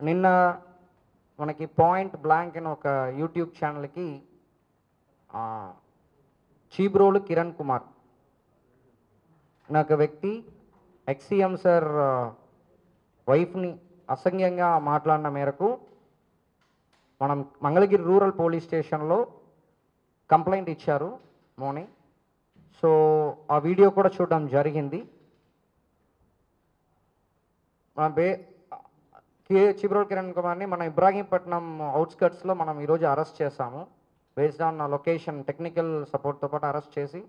నిన్న మనకి point blank అని ఒక యూట్యూబ్ ఛానల్కి చీబ్రోలు కిరణ్ కుమార్ అనే ఒక వ్యక్తి ఎక్సీఎం సార్ వైఫ్ని అసంఖ్యంగా మాట్లాడిన మేరకు మనం మంగళగిరి రూరల్ పోలీస్ స్టేషన్లో కంప్లైంట్ ఇచ్చారు మార్నింగ్. సో ఆ వీడియో కూడా చూడడం జరిగింది. మన చీబ్రోలు కిరణ్ కుమార్ని మన ఇబ్రాహీంపట్నం అవుట్స్కట్స్లో మనం ఈరోజు అరెస్ట్ చేశాము. బేస్డ్ ఆన్ లొకేషన్ టెక్నికల్ సపోర్ట్తో పాటు అరెస్ట్ చేసి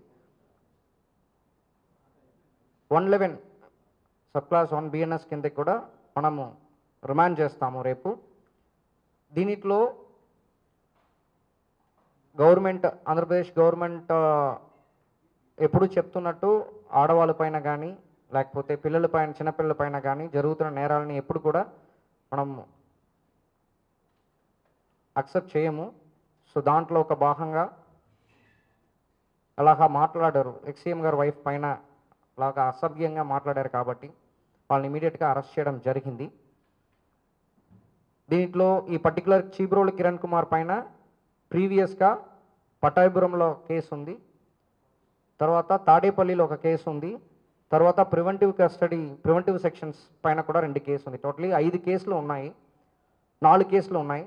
111 సబ్ క్లాస్ 1 బిఎన్ఎస్ కింద కూడా మనము రిమాండ్ చేస్తాము రేపు. దీనిలో గవర్నమెంట్ ఆంధ్రప్రదేశ్ గవర్నమెంట్ ఎప్పుడు చెప్తున్నట్టు ఆడవాళ్ళపైన కానీ లేకపోతే పిల్లలపైన చిన్నపిల్లలపైన కానీ జరుగుతున్న నేరాలని ఎప్పుడు కూడా మనం అక్సెప్ట్ చేయము. సో దాంట్లో ఒక భాగంగా అలాగా మాట్లాడారు, ఎక్సీఎం గారు వైఫ్ పైన అలాగా అసభ్యంగా మాట్లాడారు కాబట్టి వాళ్ళని ఇమీడియట్గా అరెస్ట్ చేయడం జరిగింది. దీంట్లో ఈ పర్టికులర్ చీబ్రోలు కిరణ్ కుమార్ పైన ప్రీవియస్గా పటాయపురంలో కేసు ఉంది, తర్వాత తాడేపల్లిలో ఒక కేసు ఉంది, తర్వాత ప్రివెంటివ్ సెక్షన్స్ పైన కూడా 2 కేసు ఉంది. టోటలీ 5 కేసులు ఉన్నాయి, 4 కేసులు ఉన్నాయి.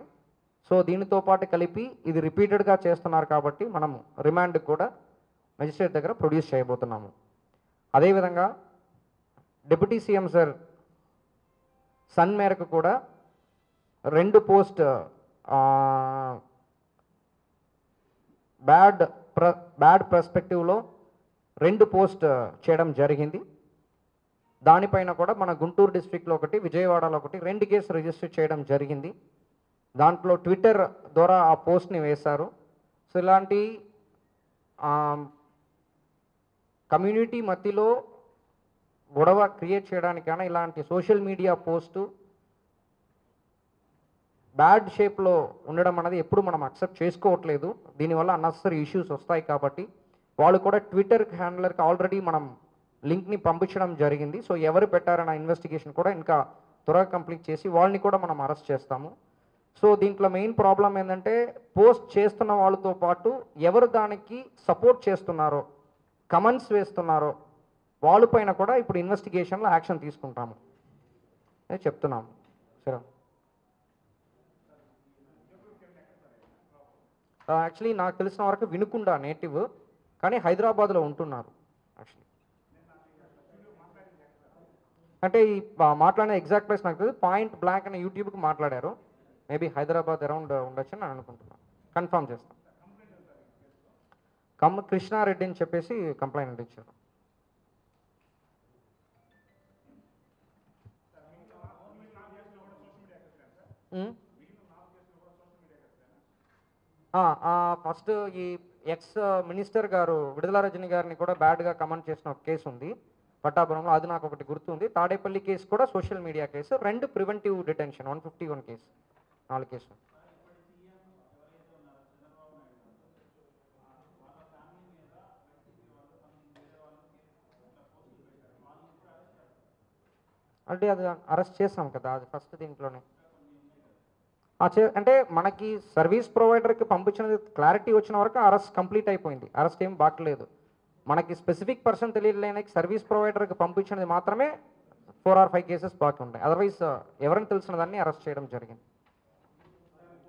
సో దీనితో పాటు కలిపి ఇది రిపీటెడ్గా చేస్తున్నారు కాబట్టి మనము రిమాండ్ కూడా మెజిస్ట్రేట్ దగ్గర ప్రొడ్యూస్ చేయబోతున్నాము. అదేవిధంగా డిప్యూటీ సీఎం సార్ సన్ మేరకు కూడా 2 పోస్ట్ బ్యాడ్ పర్స్పెక్టివ్లో 2 పోస్ట్ చేయడం జరిగింది. దానిపైన కూడా మన గుంటూరు డిస్ట్రిక్ట్లో ఒకటి, విజయవాడలో ఒకటి 2 కేసులు రిజిస్టర్ చేయడం జరిగింది. దాంట్లో ట్విట్టర్ ద్వారా ఆ పోస్ట్ని వేశారు. సో ఇలాంటి కమ్యూనిటీ మధ్యలో గొడవ క్రియేట్ చేయడానికైనా ఇలాంటి సోషల్ మీడియా పోస్టు బ్యాడ్ షేప్లో ఉండడం అనేది ఎప్పుడు మనం అక్సెప్ట్ చేసుకోవట్లేదు. దీనివల్ల అన్నెసరీ ఇష్యూస్ వస్తాయి కాబట్టి వాళ్ళు కూడా ట్విట్టర్ హ్యాండిలర్కి ఆల్రెడీ మనం లింక్ని పంపించడం జరిగింది. సో ఎవరు పెట్టారన్న ఇన్వెస్టిగేషన్ కూడా ఇంకా త్వరగా కంప్లీట్ చేసి వాళ్ళని కూడా మనం అరెస్ట్ చేస్తాము. సో దీంట్లో మెయిన్ ప్రాబ్లం ఏంటంటే పోస్ట్ చేస్తున్న వాళ్ళతో పాటు ఎవరు దానికి సపోర్ట్ చేస్తున్నారో, కమెంట్స్ వేస్తున్నారో వాళ్ళపైన కూడా ఇప్పుడు ఇన్వెస్టిగేషన్లో యాక్షన్ తీసుకుంటాము అని చెప్తున్నాము. సరే, యాక్చువల్లీ నాకు తెలిసిన వరకు వినుకొండ నేటివ్, కానీ హైదరాబాద్లో ఉంటున్నారు. యాక్చువల్లీ అంటే ఈ మాట్లాడిన ఎగ్జాక్ట్ ప్లేస్ నాకు తెలియదు. పాయింట్ బ్లాంక్ అనే యూట్యూబ్కి మాట్లాడారు. మేబీ హైదరాబాద్ అరౌండ్ ఉండొచ్చు అని అనుకుంటున్నాను. కన్ఫర్మ్ చేస్తాను. కృష్ణారెడ్డి అని చెప్పేసి కంప్లైంట్ ఇచ్చారు. ఫస్ట్ ఈ ఎక్స్ మినిస్టర్ గారు విడుదల రజని గారిని కూడా బ్యాడ్గా కమెంట్ చేసిన ఒక కేసు ఉంది పట్టాపురంలో, అది నాకు ఒకటి గుర్తుంది. తాడేపల్లి కేసు కూడా social media case, 2 preventive detention 151 case, 4 case. అంటే అది అరెస్ట్ చేసాం కదా, అది ఫస్ట్ దీంట్లోనే. అంటే మనకి సర్వీస్ ప్రొవైడర్కి పంపించినది క్లారిటీ వచ్చిన వరకు అరెస్ట్ కంప్లీట్ అయిపోయింది, అరెస్ట్ ఏం బాగలేదు. మనకి స్పెసిఫిక్ పర్సన్ తెలియలేని సర్వీస్ ప్రొవైడర్కి పంపించినది మాత్రమే 4 or 5 కేసెస్ బాకీ ఉంటాయి. అదర్వైజ్ ఎవరిని తెలిసిన దాన్ని అరెస్ట్ చేయడం జరిగింది.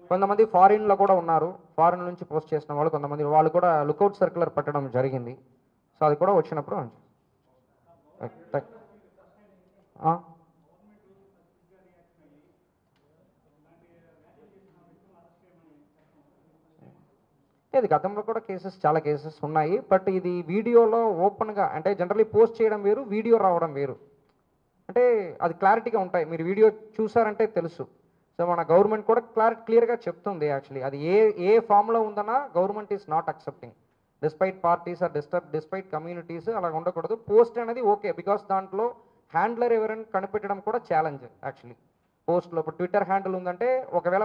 కొంతమంది ఫారిన్లో కూడా ఉన్నారు, ఫారిన్ నుంచి పోస్ట్ చేసిన వాళ్ళు కొంతమంది, వాళ్ళు కూడా లుకౌట్ సర్క్యులర్ పెట్టడం జరిగింది. సో అది కూడా వచ్చినప్పుడు ఇది గతంలో కూడా చాలా కేసెస్ ఉన్నాయి. బట్ ఇది వీడియోలో ఓపెన్గా అంటే జనరల్లీ పోస్ట్ చేయడం వేరు, వీడియో రావడం వేరు. అంటే అది క్లారిటీగా ఉంటాయి, మీరు వీడియో చూసారంటే తెలుసు. సో మన గవర్నమెంట్ కూడా క్లియర్గా చెప్తుంది. యాక్చువల్లీ అది ఏ ఫామ్లో ఉందన్నా government is not accepting, despite parties or despite communities అలా ఉండకూడదు. పోస్ట్ అనేది ఓకే, బికాస్ దాంట్లో హ్యాండ్లర్ ఎవరైనా కనిపెట్టడం కూడా ఛాలెంజ్. యాక్చువల్లీ పోస్ట్లో ఇప్పుడు ట్విట్టర్ హ్యాండిల్ ఉందంటే ఒకవేళ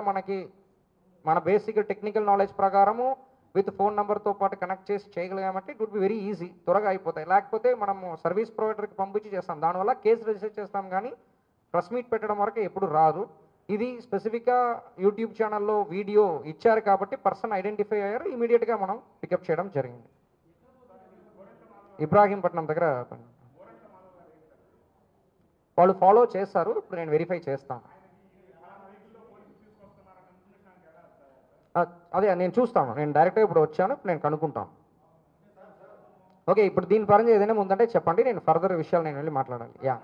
మన బేసిక్ టెక్నికల్ నాలెడ్జ్ ప్రకారము విత్ ఫోన్ నెంబర్తో పాటు కనెక్ట్ చేసి చేయగలిగామంటే it would be very easy, త్వరగా అయిపోతాయి. లేకపోతే మనము సర్వీస్ ప్రొవైడర్కి పంపించి చేస్తాం, దానివల్ల కేసు రిజిస్టర్ చేస్తాం కానీ ప్రెస్ మీట్ పెట్టడం వరకు ఎప్పుడు రాదు. ఇది స్పెసిఫిక్గా యూట్యూబ్ ఛానల్లో వీడియో ఇచ్చారు కాబట్టి పర్సన్ ఐడెంటిఫై అయ్యారు, ఇమీడియట్గా మనం పికప్ చేయడం జరిగింది. ఇబ్రాహీంపట్నం దగ్గర వాళ్ళు ఫాలో చేస్తారు, ఇప్పుడు నేను వెరిఫై చేస్తాను. అదే నేను చూస్తాను, నేను డైరెక్ట్గా ఇప్పుడు వచ్చాను, ఇప్పుడు నేను కనుక్కుంటాను. ఓకే, ఇప్పుడు దీని పరంగా ఏదైనా ఉందంటే చెప్పండి, నేను ఫర్దర్ విషయాలు నేను వెళ్ళి మాట్లాడాలి. యా,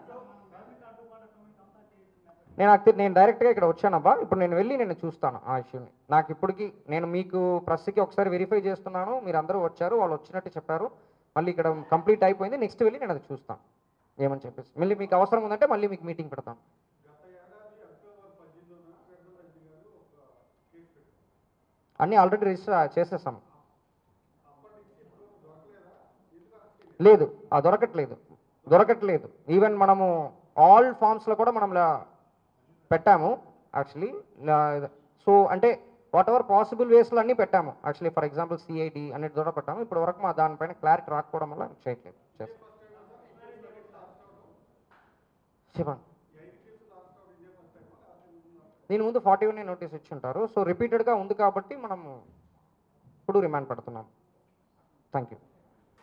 నేను డైరెక్ట్గా ఇక్కడ వచ్చానబ్బా, ఇప్పుడు నేను వెళ్ళి నేను చూస్తాను ఆ ఇష్యూని. నాకు ఇప్పటికి నేను మీకు ప్రెస్కి ఒకసారి వెరిఫై చేస్తున్నాను, మీరు అందరూ వచ్చారు, వాళ్ళు వచ్చినట్టు చెప్పారు, మళ్ళీ ఇక్కడ కంప్లీట్ అయిపోయింది, నెక్స్ట్ వెళ్ళి నేను అది చూస్తాను ఏమని చెప్పేసి. మళ్ళీ మీకు అవసరం ఉందంటే మళ్ళీ మీకు మీటింగ్ పెడతాను. అన్నీ ఆల్రెడీ రిజిస్టర్ చేసేసాము. లేదు, దొరకట్లేదు. ఈవెన్ మనము ఆల్ ఫామ్స్లో కూడా మనం పెట్టాము యాక్చువల్లీ. సో అంటే వాట్ ఎవర్ పాసిబుల్ వేస్లో అన్నీ పెట్టాము యాక్చువల్లీ. ఫర్ ఎగ్జాంపుల్ సిఐడి అన్నిటి ద్వారా పెట్టాము. ఇప్పుడు వరకు మా దానిపైన క్లారిటీ రాకపోవడం వల్ల చేయట్లేదు. చెప్పండి, దీని ముందు 41 నోటీస్ ఇచ్చి ఉంటారు. సో రిపీటెడ్గా ఉంది కాబట్టి మనము ఇప్పుడు రిమాండ్ పెడుతున్నాం. Thank you.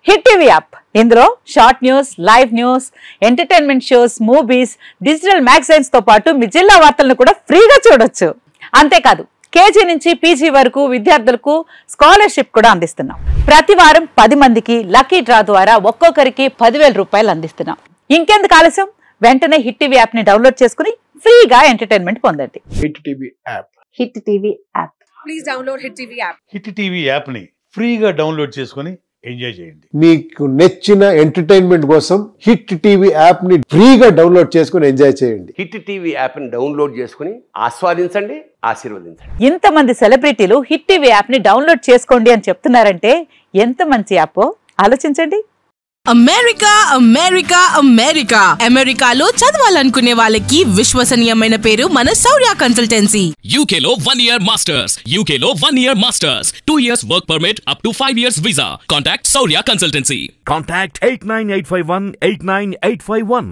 Hit TV app, ఇందులో short news, live news, entertainment shows, movies, digital magazines తో పాటు మీ జిల్లా వార్తలను కూడా ఫ్రీగా చూడొచ్చు. అంతేకాదు కేజీ నుంచి పీజీ వరకు విద్యార్థులకు స్కాలర్షిప్ కూడా అందిస్తున్నాం. ప్రతి వారం 10 మందికి లక్కీ డ్రా ద్వారా ఒక్కొక్కరికి 10,000 రూపాయలు అందిస్తున్నాం. ఇంకెందుకు ఆలస్యం, వెంటనే హిట్ టీవీ యాప్ ని డౌన్లోడ్ చేసుకుని ఫ్రీగా ఎంటర్టైన్మెంట్ పొందండి. Hit TV app. Hit TV app. Please download hit TV app. Hit TV app ని ఫ్రీగా డౌన్లోడ్ చేసుకుని ఎంజాయ్ చేయండి. మీకు నచ్చిన ఎంటర్టైన్మెంట్ కోసం హిట్ టీవీ యాప్ ని ఫ్రీగా డౌన్లోడ్ చేసుకుని ఎంజాయ్ చేయండి. హిట్ టీవీ యాప్ ని డౌన్లోడ్ చేసుకుని ఆస్వాదించండి, ఆశీర్వదించండి. ఇంతమంది సెలబ్రిటీలు హిట్ టీవీ యాప్ ని డౌన్లోడ్ చేసుకోండి అని చెప్తున్నారంటే ఎంత మంచి యాప్ ఆలోచించండి. అమెరికాలో చదవాలనుకునే వాళ్ళకి విశ్వసనీయమైన పేరు మన శౌర్య కన్సల్టెన్సీ. UK లో 1 year masters, UK లో 1 year masters, 2 years work permit up to 5 years visa. Contact Saurya Consultancy. Contact 89851 89851.